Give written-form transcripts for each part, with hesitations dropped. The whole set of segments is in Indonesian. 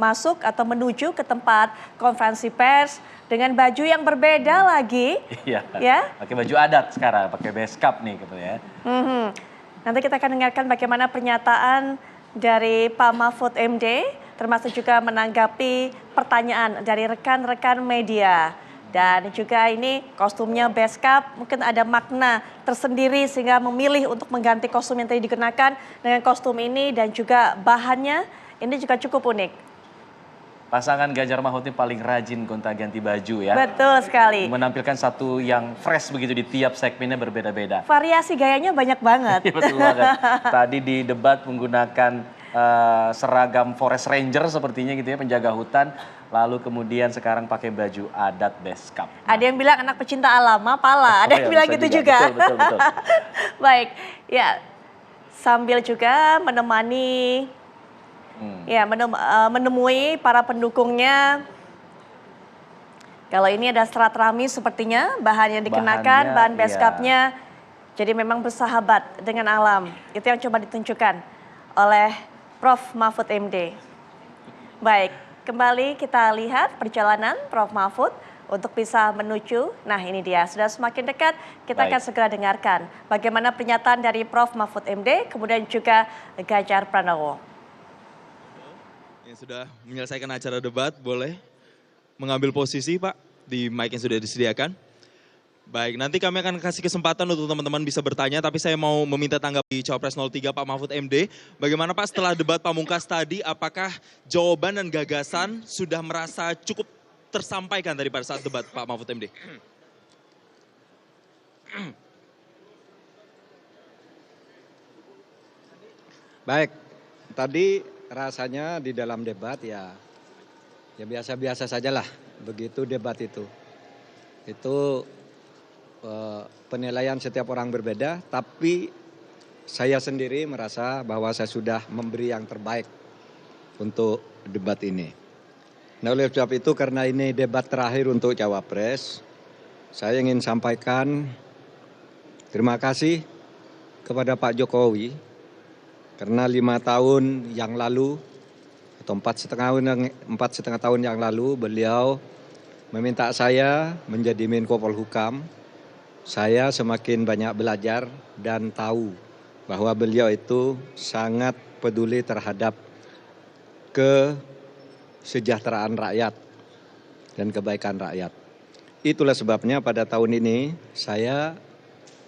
masuk atau menuju ke tempat konferensi pers dengan baju yang berbeda lagi. Iya, ya. pakai baju adat sekarang, pakai beskap nih gitu ya. Nanti kita akan dengarkan bagaimana pernyataan dari Pak Mahfud MD, termasuk juga menanggapi pertanyaan dari rekan-rekan media. Dan juga ini kostumnya beskap, mungkin ada makna tersendiri sehingga memilih untuk mengganti kostum yang tadi dikenakan dengan kostum ini, dan juga bahannya ini juga cukup unik. Pasangan Ganjar Mahfud ini paling rajin gonta-ganti baju ya. Betul sekali. Menampilkan satu yang fresh begitu di tiap segmennya berbeda-beda. Variasi gayanya banyak banget. Betul banget. Tadi di debat menggunakan seragam Forest Ranger sepertinya gitu ya, penjaga hutan. Lalu kemudian sekarang pakai baju adat beskap. Ada yang bilang anak pecinta alam, pala. Ada yang bilang gitu juga. Betul. Baik, ya sambil juga menemani, ya menemui para pendukungnya. Kalau ini ada serat rami sepertinya, bahan yang dikenakan, bahan beskapnya. Jadi memang bersahabat dengan alam. Itu yang coba ditunjukkan oleh Prof. Mahfud MD. Baik, kembali kita lihat perjalanan Prof. Mahfud untuk bisa menuju. Nah ini dia, sudah semakin dekat, kita akan segera dengarkan bagaimana pernyataan dari Prof. Mahfud MD, kemudian juga Ganjar Pranowo. Yang sudah menyelesaikan acara debat, boleh mengambil posisi Pak di mic yang sudah disediakan. Baik, nanti kami akan kasih kesempatan untuk teman-teman bisa bertanya, tapi saya mau meminta tanggapi Cawapres 03 Pak Mahfud MD. Bagaimana Pak setelah debat pamungkas tadi, apakah jawaban dan gagasan sudah merasa cukup tersampaikan dari pada saat debat Pak Mahfud MD? Baik, tadi rasanya di dalam debat ya biasa-biasa sajalah begitu debat itu. Itu penilaian setiap orang berbeda, tapi saya sendiri merasa bahwa saya sudah memberi yang terbaik untuk debat ini. Nah oleh sebab itu, karena ini debat terakhir untuk Cawapres, saya ingin sampaikan terima kasih kepada Pak Jokowi, karena 5 tahun yang lalu atau 4,5 tahun yang lalu beliau meminta saya menjadi Menko Polhukam. Saya semakin banyak belajar dan tahu bahwa beliau itu sangat peduli terhadap kesejahteraan rakyat dan kebaikan rakyat. Itulah sebabnya pada tahun ini saya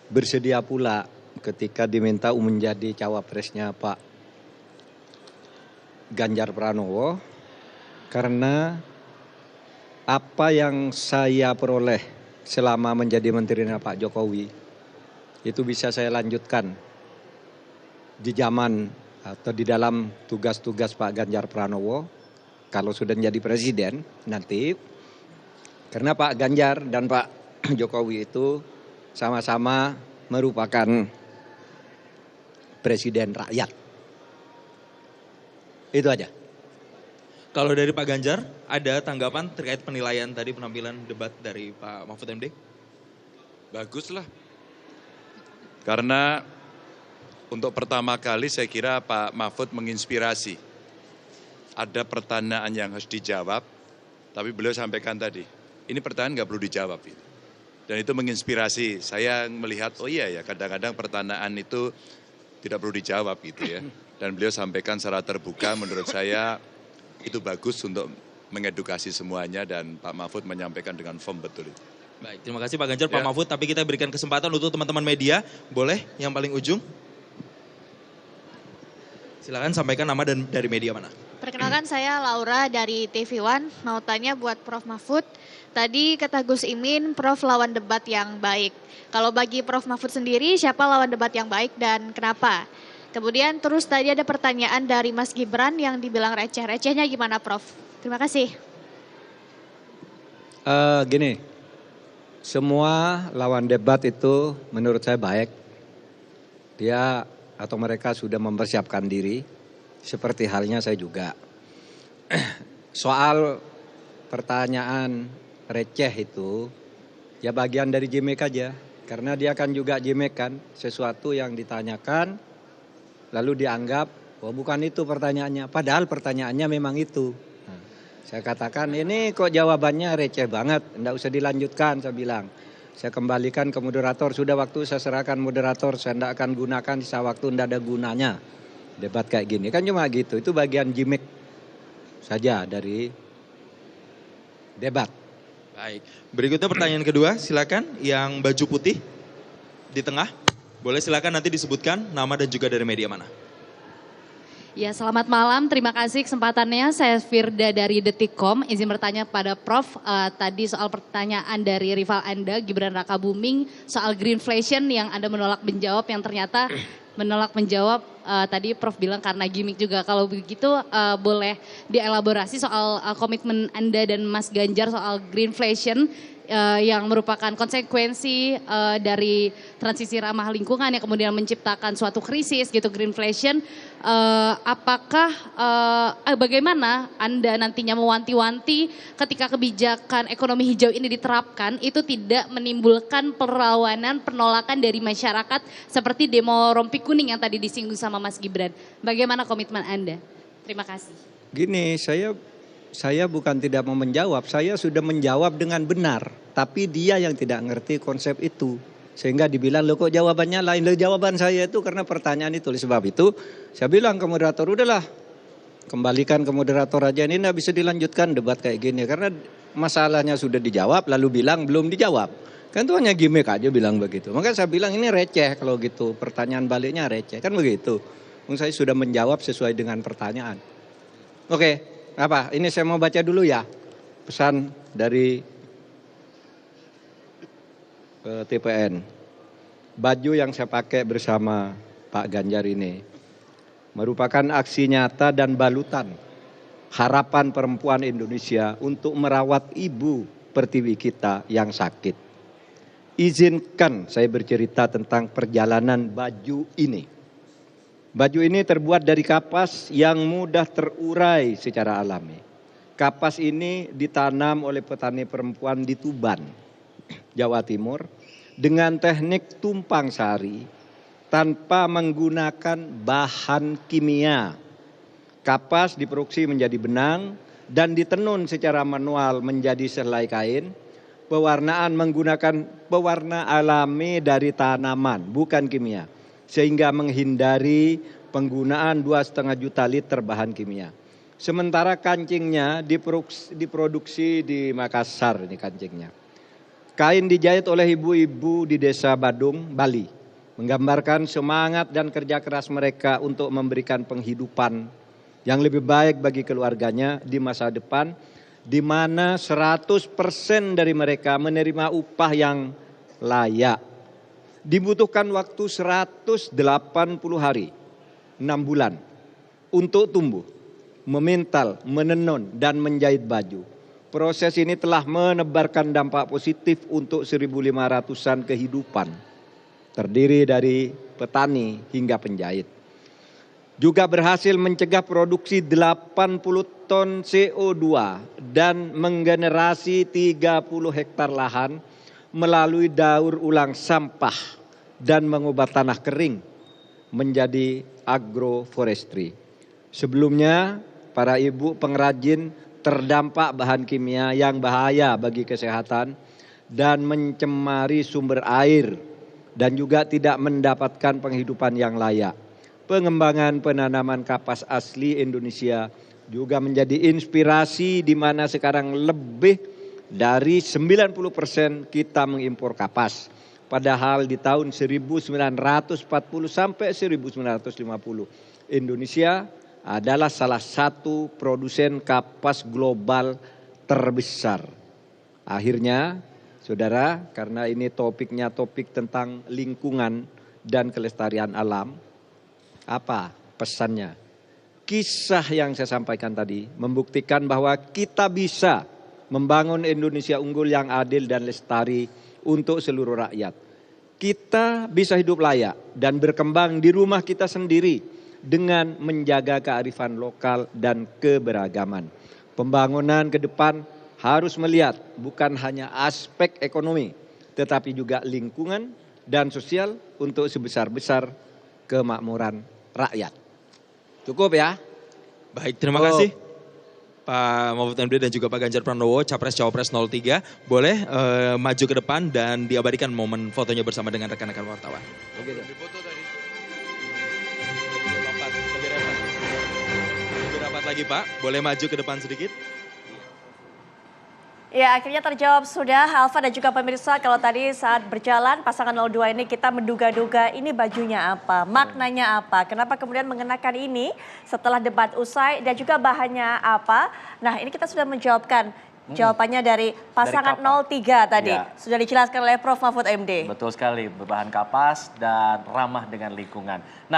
bersedia pula ketika diminta menjadi cawapresnya Pak Ganjar Pranowo, karena apa yang saya peroleh selama menjadi menterinya Pak Jokowi itu bisa saya lanjutkan di zaman atau di dalam tugas-tugas Pak Ganjar Pranowo kalau sudah menjadi presiden nanti, karena Pak Ganjar dan Pak Jokowi itu sama-sama merupakan presiden rakyat. Itu aja. Kalau dari Pak Ganjar, ada tanggapan terkait penilaian tadi penampilan debat dari Pak Mahfud MD? Bagus lah. Karena untuk pertama kali saya kira Pak Mahfud menginspirasi. Ada pertanyaan yang harus dijawab, tapi beliau sampaikan tadi, ini pertanyaan nggak perlu dijawab. Dan itu menginspirasi. Saya melihat, oh iya ya, kadang-kadang pertanyaan itu tidak perlu dijawab gitu ya. Dan beliau sampaikan secara terbuka, menurut saya itu bagus untuk mengedukasi semuanya, dan Pak Mahfud menyampaikan dengan firm betul itu. Baik, terima kasih Pak Ganjar, Pak Mahfud. Tapi kita berikan kesempatan untuk teman-teman media. Boleh yang paling ujung? Silakan sampaikan nama dan dari media mana. Perkenalkan, saya Laura dari TV One. Mau tanya buat Prof. Mahfud. Tadi kata Gus Imin, Prof lawan debat yang baik. Kalau bagi Prof. Mahfud sendiri, siapa lawan debat yang baik dan kenapa? Kemudian terus tadi ada pertanyaan dari Mas Gibran yang dibilang receh-recehnya gimana Prof? Terima kasih. Gini, semua lawan debat itu menurut saya baik. Dia atau mereka sudah mempersiapkan diri, seperti halnya saya juga. Soal pertanyaan receh itu, ya bagian dari gimmick aja. Karena dia kan juga gimmick kan, sesuatu yang ditanyakan, lalu dianggap, oh bukan itu pertanyaannya. Padahal pertanyaannya memang itu. Saya katakan ini kok jawabannya receh banget, enggak usah dilanjutkan saya bilang. Saya kembalikan ke moderator, sudah waktu saya serahkan moderator, saya tidak akan gunakan sisa waktu, tidak ada gunanya. Debat kayak gini, kan cuma gitu, itu bagian gimmick saja dari debat. Baik, berikutnya pertanyaan kedua, silakan yang baju putih di tengah. Boleh silakan nanti disebutkan nama dan juga dari media mana. Ya, selamat malam. Terima kasih kesempatannya. Saya Firda dari Detikcom. Izin bertanya kepada Prof. Tadi soal pertanyaan dari rival Anda, Gibran Rakabuming, soal greenflation yang Anda menolak menjawab, yang ternyata menolak menjawab tadi Prof bilang karena gimmick juga. Kalau begitu boleh dielaborasi soal komitmen Anda dan Mas Ganjar soal greenflation yang merupakan konsekuensi dari transisi ramah lingkungan yang kemudian menciptakan suatu krisis gitu, greenflation. Apakah bagaimana Anda nantinya mewanti-wanti ketika kebijakan ekonomi hijau ini diterapkan itu tidak menimbulkan perlawanan, penolakan dari masyarakat seperti demo rompi kuning yang tadi disinggung sama Mas Gibran. Bagaimana komitmen Anda? Terima kasih. Gini, saya bukan tidak mau menjawab, saya sudah menjawab dengan benar. Tapi dia yang tidak ngerti konsep itu. Sehingga dibilang, loh kok jawabannya lain. Loh jawaban saya itu karena pertanyaan itu. Oleh sebab itu, saya bilang ke moderator, udahlah kembalikan ke moderator aja. Ini tidak bisa dilanjutkan debat kayak gini. Karena masalahnya sudah dijawab, lalu bilang belum dijawab. Kan itu hanya gimmick aja bilang begitu. Maka saya bilang ini receh kalau gitu. Pertanyaan baliknya receh, kan begitu. Saya sudah menjawab sesuai dengan pertanyaan. Oke, apa? Ini saya mau baca dulu ya. Pesan dari TPN. Baju yang saya pakai bersama Pak Ganjar ini merupakan aksi nyata dan balutan harapan perempuan Indonesia untuk merawat ibu pertiwi kita yang sakit. Izinkan saya bercerita tentang perjalanan baju ini. Baju ini terbuat dari kapas yang mudah terurai secara alami. Kapas ini ditanam oleh petani perempuan di Tuban, Jawa Timur, dengan teknik tumpang sari tanpa menggunakan bahan kimia. Kapas diproduksi menjadi benang dan ditenun secara manual menjadi selai kain. Pewarnaan menggunakan pewarna alami dari tanaman, bukan kimia. Sehingga menghindari penggunaan 2,5 juta liter bahan kimia. Sementara kancingnya diproduksi di Makassar, ini kancingnya. Kain dijahit oleh ibu-ibu di desa Badung, Bali. Menggambarkan semangat dan kerja keras mereka untuk memberikan penghidupan yang lebih baik bagi keluarganya di masa depan, di mana 100% dari mereka menerima upah yang layak. Dibutuhkan waktu 180 hari, 6 bulan, untuk tumbuh, memintal, menenun, dan menjahit baju. Proses ini telah menebarkan dampak positif untuk 1.500-an kehidupan. Terdiri dari petani hingga penjahit. Juga berhasil mencegah produksi 80 ton CO2 dan menggenerasi 30 hektar lahan melalui daur ulang sampah dan mengubah tanah kering menjadi agroforestry. Sebelumnya para ibu pengrajin terdampak bahan kimia yang bahaya bagi kesehatan dan mencemari sumber air dan juga tidak mendapatkan penghidupan yang layak. Pengembangan penanaman kapas asli Indonesia juga menjadi inspirasi di mana sekarang lebih dari 90% kita mengimpor kapas. Padahal di tahun 1940 sampai 1950 Indonesia adalah salah satu produsen kapas global terbesar. Akhirnya, saudara, karena ini topiknya topik tentang lingkungan dan kelestarian alam, apa pesannya? Kisah yang saya sampaikan tadi membuktikan bahwa kita bisa membangun Indonesia unggul yang adil dan lestari untuk seluruh rakyat. Kita bisa hidup layak dan berkembang di rumah kita sendiri dengan menjaga kearifan lokal dan keberagaman. Pembangunan ke depan harus melihat bukan hanya aspek ekonomi, tetapi juga lingkungan dan sosial untuk sebesar-besar kemakmuran rakyat. Cukup ya? Baik, terima kasih. Pak Mahfud MD dan juga Pak Ganjar Pranowo, Capres-Cawapres 03, boleh maju ke depan dan diabadikan momen fotonya bersama dengan rekan-rekan wartawan. Oke, dah. Dipoto tadi. Lebih rapat lagi Pak, boleh maju ke depan sedikit? Ya, akhirnya terjawab sudah Alfa dan juga pemirsa, kalau tadi saat berjalan pasangan 02 ini kita menduga-duga ini bajunya apa, maknanya apa, kenapa kemudian mengenakan ini setelah debat usai dan juga bahannya apa. Nah, ini kita sudah menjawabkan jawabannya dari pasangan Dari 03 tadi. Ya. Sudah dijelaskan oleh Prof. Mahfud MD. Betul sekali, berbahan kapas dan ramah dengan lingkungan. Nah,